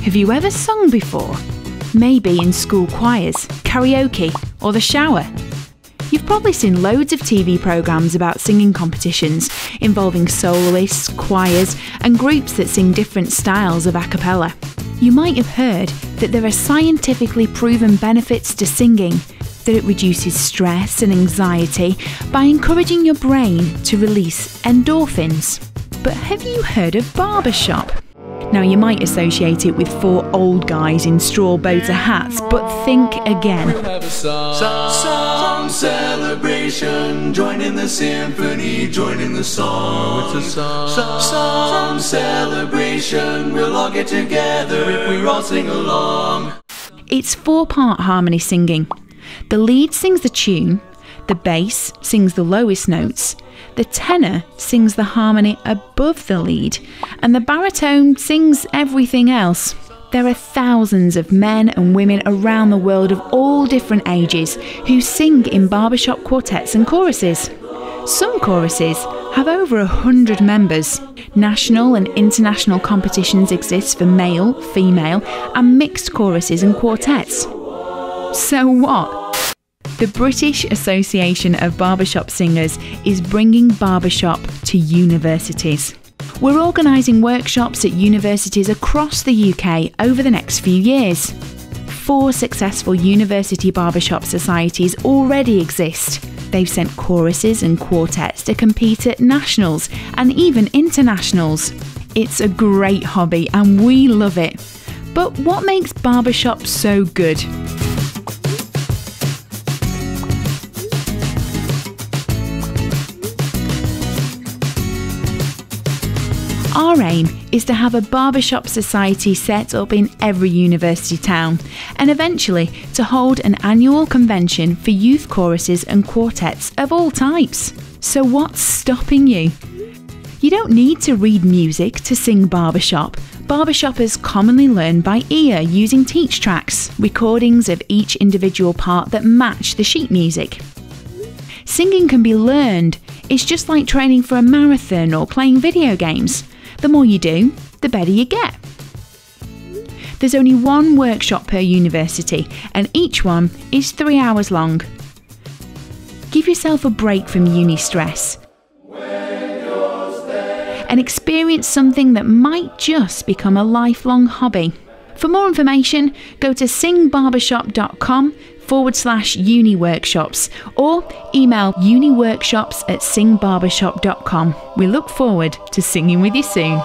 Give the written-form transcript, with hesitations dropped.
Have you ever sung before? Maybe in school choirs, karaoke, or the shower. You've probably seen loads of TV programmes about singing competitions involving soloists, choirs, and groups that sing different styles of a cappella. You might have heard that there are scientifically proven benefits to singing, that it reduces stress and anxiety by encouraging your brain to release endorphins. But have you heard of Barbershop? Now, you might associate it with 4 old guys in straw boater hats, but think again. We'll have a song celebration, join in the symphony, join in the song. It's a song celebration, we'll all get together if we all sing along. It's 4-part harmony singing. The lead sings the tune, the bass sings the lowest notes, the tenor sings the harmony above the lead, and the baritone sings everything else. There are thousands of men and women around the world of all different ages who sing in barbershop quartets and choruses. Some choruses have over 100 members. National and international competitions exist for male, female, and mixed choruses and quartets. So what? The British Association of Barbershop Singers is bringing barbershop to universities. We're organising workshops at universities across the UK over the next few years. 4 successful university barbershop societies already exist. They've sent choruses and quartets to compete at nationals and even internationals. It's a great hobby and we love it. But what makes barbershop so good? Our aim is to have a barbershop society set up in every university town and eventually to hold an annual convention for youth choruses and quartets of all types. So what's stopping you? You don't need to read music to sing barbershop. Barbershoppers commonly learn by ear using teach tracks, recordings of each individual part that match the sheet music. Singing can be learned. It's just like training for a marathon or playing video games. The more you do, the better you get. There's only 1 workshop per university, and each one is 3 hours long. Give yourself a break from uni stress and experience something that might just become a lifelong hobby. For more information, go to singbarbershop.com/uni workshops or email uniworkshops@singbarbershop.com. We look forward to singing with you soon.